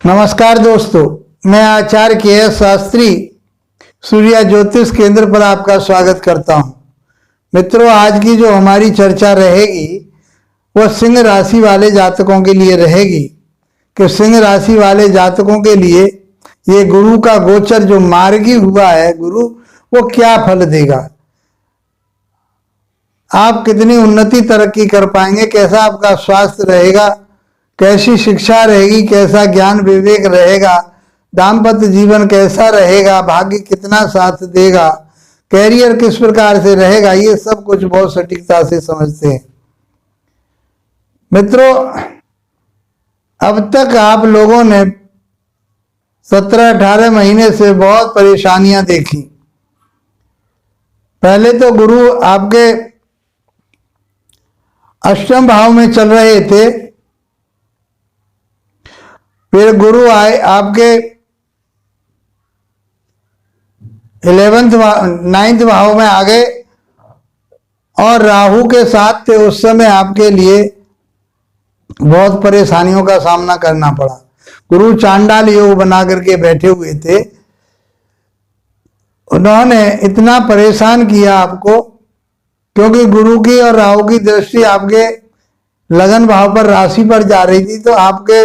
नमस्कार दोस्तों, मैं आचार्य के शास्त्री सूर्य ज्योतिष केंद्र पर आपका स्वागत करता हूं। मित्रों, आज की जो हमारी चर्चा रहेगी वह सिंह राशि वाले जातकों के लिए रहेगी कि सिंह राशि वाले जातकों के लिए ये गुरु का गोचर जो मार्गी हुआ है गुरु, वो क्या फल देगा। आप कितनी उन्नति तरक्की कर पाएंगे, कैसा आपका स्वास्थ्य रहेगा, कैसी शिक्षा रहेगी, कैसा ज्ञान विवेक रहेगा, दाम्पत्य जीवन कैसा रहेगा, भाग्य कितना साथ देगा, कैरियर किस प्रकार से रहेगा, ये सब कुछ बहुत सटीकता से समझते हैं। मित्रों, अब तक आप लोगों ने 17-18 महीने से बहुत परेशानियां देखी। पहले तो गुरु आपके अष्टम भाव में चल रहे थे, फिर गुरु आए आपके 9th भाव में आ गए और राहु के साथ थे। उस समय आपके लिए बहुत परेशानियों का सामना करना पड़ा। गुरु चांडाल योग बना करके बैठे हुए थे। उन्होंने इतना परेशान किया आपको, क्योंकि गुरु की और राहु की दृष्टि आपके लगन भाव पर, राशि पर जा रही थी, तो आपके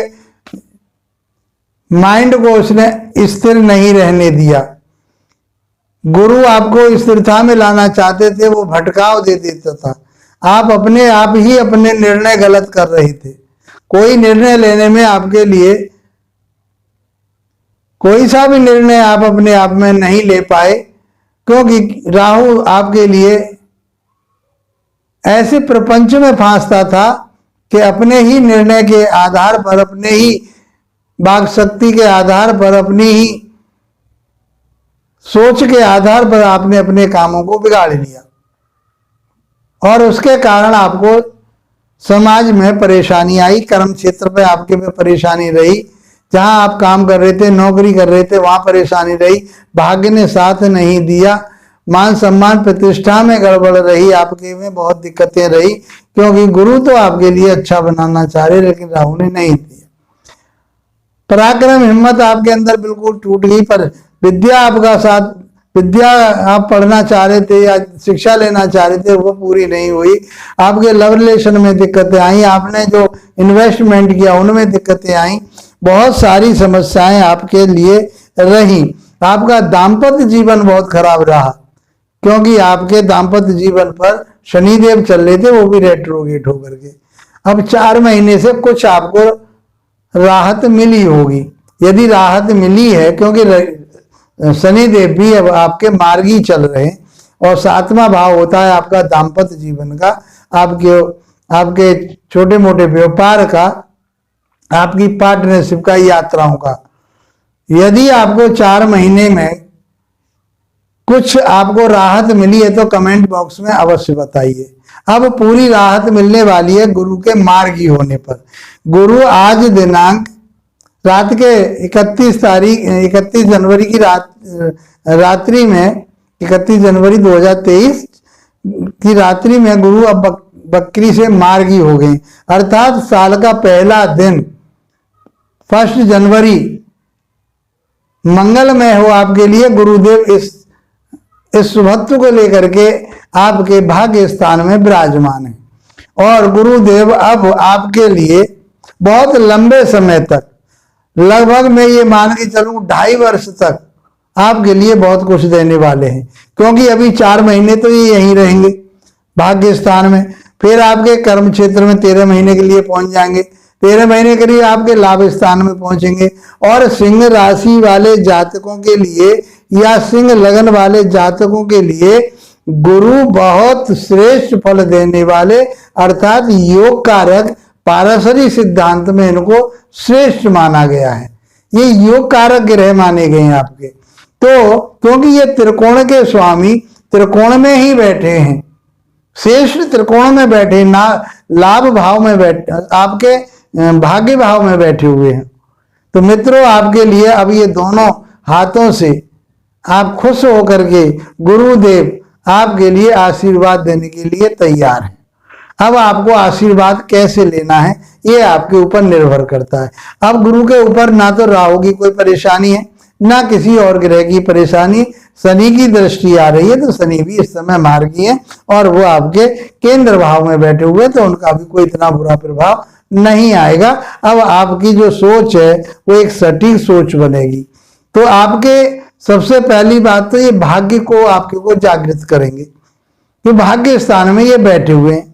माइंड को उसने स्थिर नहीं रहने दिया। गुरु आपको स्थिरता में लाना चाहते थे, वो भटकाव दे देता था। आप अपने आप ही अपने निर्णय गलत कर रहे थे। कोई निर्णय लेने में आपके लिए कोई सा भी निर्णय आप अपने आप में नहीं ले पाए, क्योंकि राहु आपके लिए ऐसे प्रपंच में फांसता था कि अपने ही निर्णय के आधार पर, अपने ही वाक शक्ति के आधार पर, अपनी ही सोच के आधार पर आपने अपने कामों को बिगाड़ लिया और उसके कारण आपको समाज में परेशानी आई, कर्म क्षेत्र पे आपके में परेशानी रही, जहां आप काम कर रहे थे, नौकरी कर रहे थे, वहां परेशानी रही, भाग्य ने साथ नहीं दिया, मान सम्मान प्रतिष्ठा में गड़बड़ रही, आपके में बहुत दिक्कतें रही, क्योंकि गुरु तो आपके लिए अच्छा बनाना चाह रहे, लेकिन राहु ने नहीं दिया। पराक्रम हिम्मत आपके अंदर बिल्कुल टूट गई। पर विद्या आपका साथ, विद्या आप पढ़ना चाह रहे थे या शिक्षा लेना चाह रहे थे, वो पूरी नहीं हुई। आपके लव रिलेशन में दिक्कतें आई, आपने जो इन्वेस्टमेंट किया उनमें दिक्कतें आई, बहुत सारी समस्याएं आपके लिए रही। आपका दाम्पत्य जीवन बहुत खराब रहा, क्योंकि आपके दाम्पत्य जीवन पर शनिदेव चल रहे थे, वो भी रेट्रोगेट होकर के। अब 4 महीने से कुछ आपको राहत मिली होगी। यदि राहत मिली है, क्योंकि शनिदेव भी अब आपके मार्गी चल रहे हैं, और 7वां भाव होता है आपका दाम्पत्य जीवन का, आपके छोटे मोटे व्यापार का, आपकी पार्टनरशिप का, यात्राओं का। यदि आपको 4 महीने में कुछ आपको राहत मिली है तो कमेंट बॉक्स में अवश्य बताइए। अब पूरी राहत मिलने वाली है गुरु के मार्गी होने पर। गुरु आज दिनांक रात के 31 जनवरी की रात्रि में, 31 जनवरी 2023 की रात्रि में गुरु अब बकरी से मार्गी हो गए, अर्थात साल का पहला दिन 1 जनवरी मंगलमय हो आपके लिए। गुरुदेव इस शुभत्व को लेकर के आपके भाग्य स्थान में विराजमान है, और गुरुदेव अब आपके लिए बहुत लंबे समय तक, लगभग मैं ये मान के चलूं 2.5 वर्ष तक आपके लिए बहुत कुछ देने वाले हैं, क्योंकि अभी 4 महीने तो ये यहीं रहेंगे भाग्य स्थान में, फिर आपके कर्म क्षेत्र में 13 महीने के लिए पहुंच जाएंगे, 13 महीने के लिए आपके लाभ स्थान में पहुंचेंगे। और सिंह राशि वाले जातकों के लिए या सिंह लगन वाले जातकों के लिए गुरु बहुत श्रेष्ठ फल देने वाले, अर्थात योग कारक, पारसरी सिद्धांत में इनको श्रेष्ठ माना गया है। ये योग कारक ग्रह माने गए हैं आपके, तो क्योंकि ये त्रिकोण के स्वामी त्रिकोण में ही बैठे हैं, श्रेष्ठ त्रिकोण में बैठे, ना लाभ भाव में बैठे, आपके भाग्य भाव में बैठे हुए हैं। तो मित्रों, आपके लिए अब ये दोनों हाथों से आप खुश होकर के गुरुदेव आपके लिए आशीर्वाद देने के लिए तैयार है। अब आपको आशीर्वाद कैसे लेना है ये आपके ऊपर निर्भर करता है। अब गुरु के ऊपर ना तो राहु की कोई परेशानी है, ना किसी और ग्रह की परेशानी। शनि की दृष्टि आ रही है तो शनि भी इस समय मार्गी है और वो आपके केंद्र भाव में बैठे हुए, तो उनका भी कोई इतना बुरा प्रभाव नहीं आएगा। अब आपकी जो सोच है वो एक सटीक सोच बनेगी। तो आपके सबसे पहली बात तो ये भाग्य को आपके को जागृत करेंगे कि भाग्य स्थान में ये बैठे हुए हैं।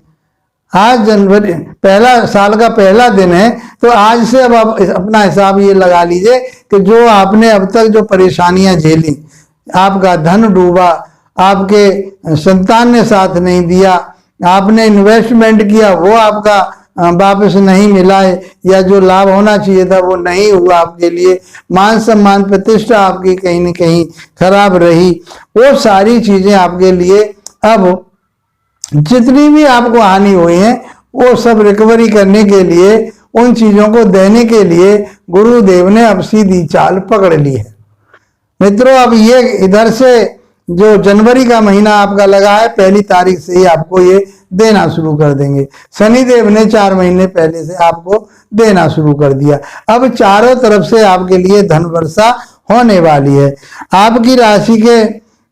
आज जनवरी पहला साल का पहला दिन है, तो आज से अब आप अपना हिसाब ये लगा लीजिए कि जो आपने अब तक जो परेशानियां झेली, आपका धन डूबा, आपके संतान ने साथ नहीं दिया, आपने इन्वेस्टमेंट किया वो आपका वापस नहीं मिला है, या जो लाभ होना चाहिए था वो नहीं हुआ आपके लिए, मान सम्मान प्रतिष्ठा आपकी कहीं न कहीं खराब रही, वो सारी चीजें आपके लिए अब जितनी भी आपको हानि हुई है वो सब रिकवरी करने के लिए, उन चीजों को देने के लिए गुरुदेव ने अब सीधी चाल पकड़ ली है। मित्रों, अब ये इधर से जो जनवरी का महीना आपका लगा है, पहली तारीख से ही आपको ये देना शुरू कर देंगे। शनिदेव ने 4 महीने पहले से आपको देना शुरू कर दिया। अब चारों तरफ से आपके लिए धन वर्षा होने वाली है। आपकी राशि के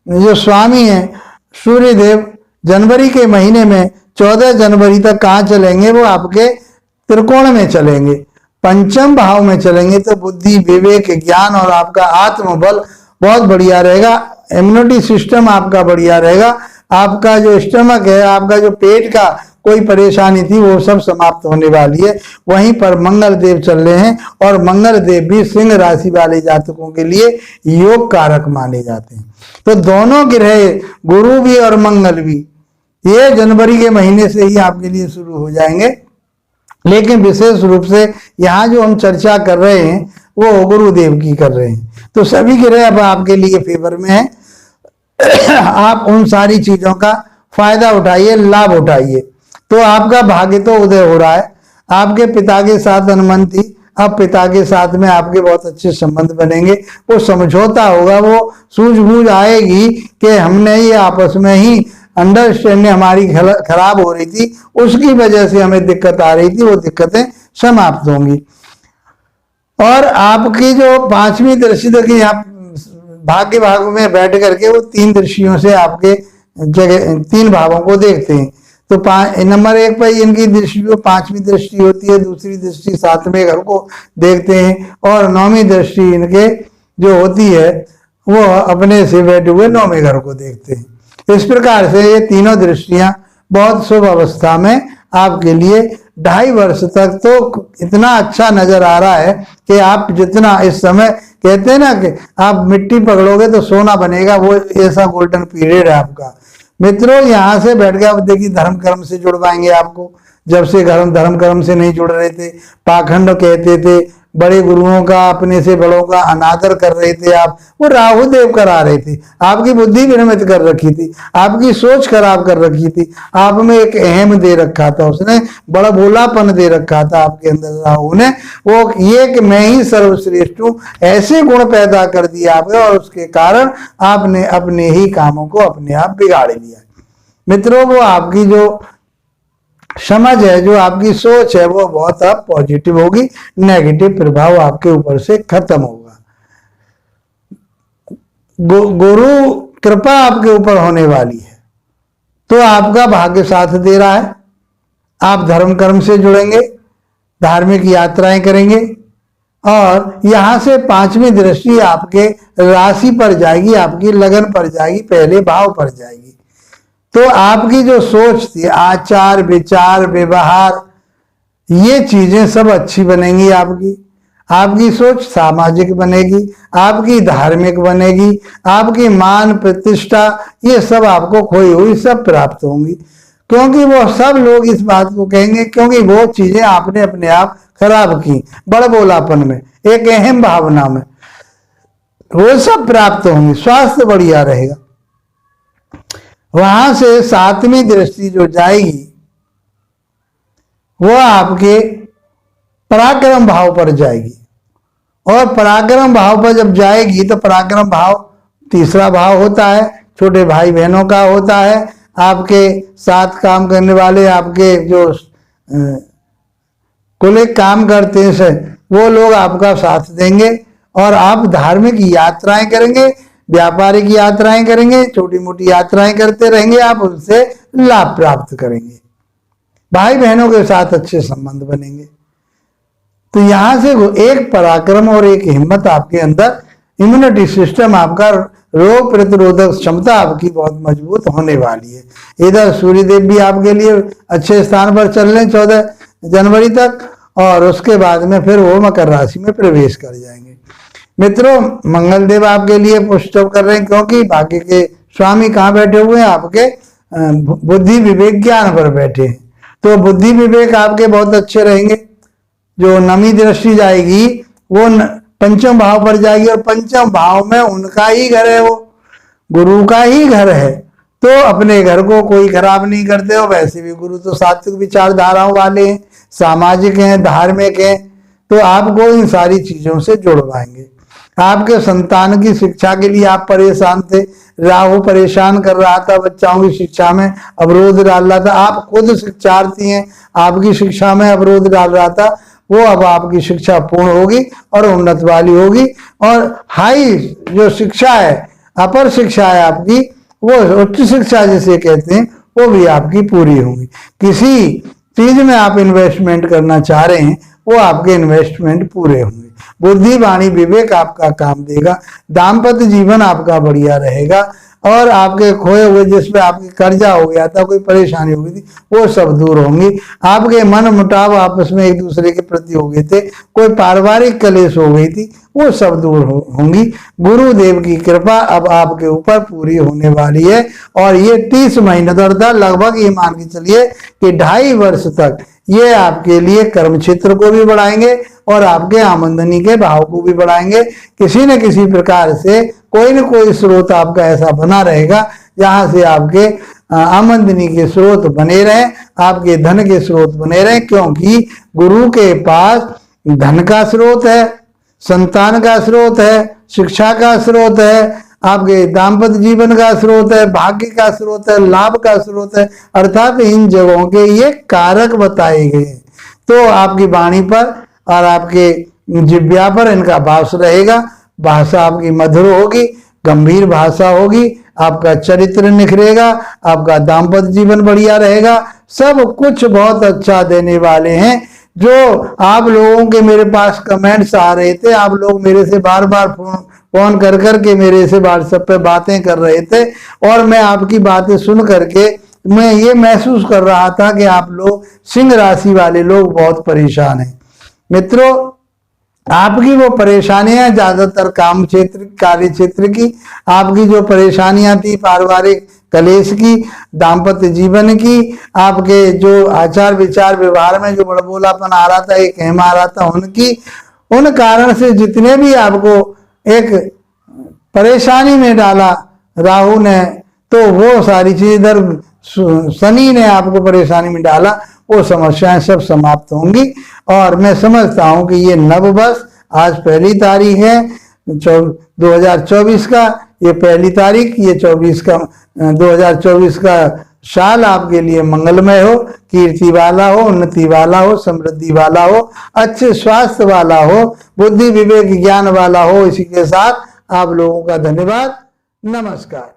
जो स्वामी हैं सूर्यदेव जनवरी के महीने में 14 जनवरी तक कहाँ चलेंगे? वो आपके त्रिकोण में चलेंगे, पंचम भाव में चलेंगे। तो बुद्धि, विवेक, ज्ञान और आपका आत्मबल बहुत बढ़िया रहेगा। इम्यूनिटी सिस्टम आपका बढ़िया रहेगा। आपका जो स्टमक है, आपका जो पेट का कोई परेशानी थी वो सब समाप्त होने वाली है। वहीं पर मंगल देव चल रहे हैं और मंगल देव भी सिंह राशि वाले जातकों के लिए योग कारक माने जाते हैं। तो दोनों ग्रह, गुरु भी और मंगल भी, ये जनवरी के महीने से ही आपके लिए शुरू हो जाएंगे। लेकिन विशेष रूप से यहाँ जो हम चर्चा कर रहे हैं वो गुरुदेव की कर रहे हैं। तो सभी ग्रह अब आपके लिए फेवर में है। आप उन सारी चीजों का फायदा उठाइए, लाभ उठाइए। तो आपका भाग्य तो उदय हो रहा है। आपके पिता के साथ अनबन थी, अब पिता के साथ में आपके बहुत अच्छे संबंध बनेंगे। वो समझौता होगा, वो सूझबूझ आएगी कि हमने ये आपस में ही अंडरस्टैंडिंग हमारी खराब हो रही थी, उसकी वजह से हमें दिक्कत आ रही थी, वो दिक्कतें समाप्त होंगी। और आपकी जो 5वीं दृष्टि देखिए, आप भाग्य भाग में बैठ करके वो 3 दृष्टियों से आपके जगह 3 भावों को देखते हैं। तो नंबर 1 पर इनकी दृष्टि जो 5वीं दृष्टि होती है, दूसरी दृष्टि 7वें घर को देखते हैं, और 9वीं दृष्टि इनके जो होती है वो अपने से बैठे हुए 9वें घर को देखते हैं। इस प्रकार से ये तीनों दृष्टियां बहुत शुभ अवस्था में आपके लिए 2.5 वर्ष तक तो इतना अच्छा नजर आ रहा है कि आप जितना इस समय कहते हैं ना कि आप मिट्टी पकड़ोगे तो सोना बनेगा, वो ऐसा गोल्डन पीरियड है आपका। मित्रों, यहाँ से बैठ के आप देखिए धर्म कर्म से जुड़वाएंगे आपको। जब से धर्म कर्म से नहीं जुड़ रहे थे, पाखंड कहते थे, बड़े गुरुओं का, अपने से बड़ों का अनादर कर रहे थे आप, वो राहु देव करा रहे थे। आपकी बुद्धि विनिमित कर रखी थी, आपकी सोच खराब कर रखी थी, आप में एक अहम दे रखा था, उसने बड़ा भोलापन दे रखा था आपके अंदर राहु ने। वो ये कि मैं ही सर्वश्रेष्ठ हूँ, ऐसे गुण पैदा कर दिया आपने, और उसके कारण आपने अपने ही कामों को अपने आप बिगाड़ लिया। मित्रों, वो आपकी जो समझ है, जो आपकी सोच है, वो बहुत अब पॉजिटिव होगी। नेगेटिव प्रभाव आपके ऊपर से खत्म होगा। गुरु कृपा आपके ऊपर होने वाली है, तो आपका भाग्य साथ दे रहा है। आप धर्म कर्म से जुड़ेंगे, धार्मिक यात्राएं करेंगे, और यहां से 5वीं दृष्टि आपके राशि पर जाएगी, आपकी लगन पर जाएगी, पहले भाव पर जाएगी। तो आपकी जो सोच थी, आचार विचार व्यवहार, ये चीजें सब अच्छी बनेंगी आपकी सोच सामाजिक बनेगी, आपकी धार्मिक बनेगी, आपकी मान प्रतिष्ठा, ये सब आपको खोई हुई सब प्राप्त होंगी। क्योंकि वो सब लोग इस बात को कहेंगे, क्योंकि वो चीजें आपने अपने आप खराब की, बड़बोलापन में, एक अहम भावना में, वो सब प्राप्त होंगी। स्वास्थ्य बढ़िया रहेगा। वहां से 7वीं दृष्टि जो जाएगी वो आपके पराक्रम भाव पर जाएगी, और पराक्रम भाव पर जब जाएगी तो पराक्रम भाव 3रा भाव होता है, छोटे भाई बहनों का होता है, आपके साथ काम करने वाले, आपके जो कुलिक काम करते हैं वो लोग आपका साथ देंगे और आप धार्मिक यात्राएं करेंगे, व्यापारिक यात्राएं करेंगे, छोटी मोटी यात्राएं करते रहेंगे, आप उनसे लाभ प्राप्त करेंगे। भाई बहनों के साथ अच्छे संबंध बनेंगे। तो यहां से एक पराक्रम और एक हिम्मत आपके अंदर, इम्यूनिटी सिस्टम आपका, रोग प्रतिरोधक क्षमता आपकी बहुत मजबूत होने वाली है। इधर सूर्यदेव भी आपके लिए अच्छे स्थान पर चल रहे हैं 14 जनवरी तक, और उसके बाद में फिर वो मकर राशि में प्रवेश कर जाएंगे। मित्रों, मंगलदेव आपके लिए पुष्टव कर रहे हैं, क्योंकि भाग्य के स्वामी कहाँ बैठे हुए हैं? आपके बुद्धि विवेक ज्ञान पर बैठे हैं। तो बुद्धि विवेक आपके बहुत अच्छे रहेंगे। जो नवी दृष्टि जाएगी वो पंचम भाव पर जाएगी, और पंचम भाव में उनका ही घर है, वो गुरु का ही घर है। तो अपने घर को कोई खराब नहीं करते हो। वैसे भी गुरु तो सात्विक विचारधाराओं वाले हैं, सामाजिक हैं, धार्मिक हैं, तो आपको इन सारी चीजों से जुड़वाएंगे। आपके संतान की शिक्षा के लिए आप परेशान थे, राहु परेशान कर रहा था, बच्चाओं की शिक्षा में अवरोध डाल रहा था। आप खुद शिक्षार्थी हैं, आपकी शिक्षा में अवरोध डाल रहा था, वो अब आपकी शिक्षा पूर्ण होगी और उन्नत वाली होगी। और हाई जो शिक्षा है, अपर शिक्षा है आपकी, वो उच्च शिक्षा जिसे कहते हैं, वो भी आपकी पूरी होगी। किसी चीज में आप इन्वेस्टमेंट करना चाह रहे हैं, वो आपके इन्वेस्टमेंट पूरे होंगे। बुद्धि वाणी विवेक आपका काम देगा। दाम्पत्य जीवन आपका बढ़िया रहेगा, और आपके खोए हुए जिसपे आपके कर्जा हो गया था, कोई परेशानी हो गई थी, वो सब दूर होंगी। आपके मन मुटाव आपस में एक दूसरे के प्रति हो गए थे, कोई पारिवारिक कलेश हो गई थी, वो सब दूर होंगी। गुरुदेव की कृपा अब आपके ऊपर पूरी होने वाली है, और ये 30 महीने दौड़ता, लगभग ये मान के चलिए कि 2.5 वर्ष तक ये आपके लिए कर्म क्षेत्र को भी बढ़ाएंगे और आपके आमदनी के भाव को भी बढ़ाएंगे। किसी न किसी प्रकार से कोई न कोई स्रोत आपका ऐसा बना रहेगा जहां से आपके आमदनी के स्रोत बने रहें, आपके धन के स्रोत बने रहें, क्योंकि गुरु के पास धन का स्रोत है, संतान का स्रोत है, शिक्षा का स्रोत है, आपके दाम्पत्य जीवन का स्रोत है, भाग्य का स्रोत है, लाभ का स्रोत है, अर्थात इन जगहों के ये कारक बताए गए। तो आपकी वाणी पर और आपके जिह्वा पर इनका वास रहेगा। भाषा आपकी मधुर होगी, गंभीर भाषा होगी, आपका चरित्र निखरेगा, आपका दाम्पत्य जीवन बढ़िया रहेगा, सब कुछ बहुत अच्छा देने वाले हैं। जो आप लोगों के मेरे पास कमेंट्स आ रहे थे, आप लोग मेरे से बार बार फोन कर करके मेरे से व्हाट्सएप पे बातें कर रहे थे, और मैं आपकी बातें सुन करके मैं ये महसूस कर रहा था कि आप लोग सिंह राशि वाले लोग बहुत परेशान हैं। मित्रों, आपकी वो परेशानियां ज्यादातर काम क्षेत्र, कार्य क्षेत्र की, आपकी जो परेशानियां थी पारिवारिक कलेश की, दाम्पत्य जीवन की, आपके जो आचार विचार व्यवहार में जो बड़बोलापन आ रहा था, एक हेम आ रहा था, उनकी, उन कारण से जितने भी आपको एक परेशानी में डाला राहु ने, तो वो सारी चीज, इधर शनि ने आपको परेशानी में डाला, वो समस्याएं सब समाप्त होंगी। और मैं समझता हूं कि ये नववर्ष, आज 1 तारीख है 2024 का, ये 1 तारीख, ये 2024 का साल आपके लिए मंगलमय हो, कीर्ति वाला हो, उन्नति वाला हो, समृद्धि वाला हो, अच्छे स्वास्थ्य वाला हो, बुद्धि विवेक ज्ञान वाला हो। इसी के साथ आप लोगों का धन्यवाद, नमस्कार।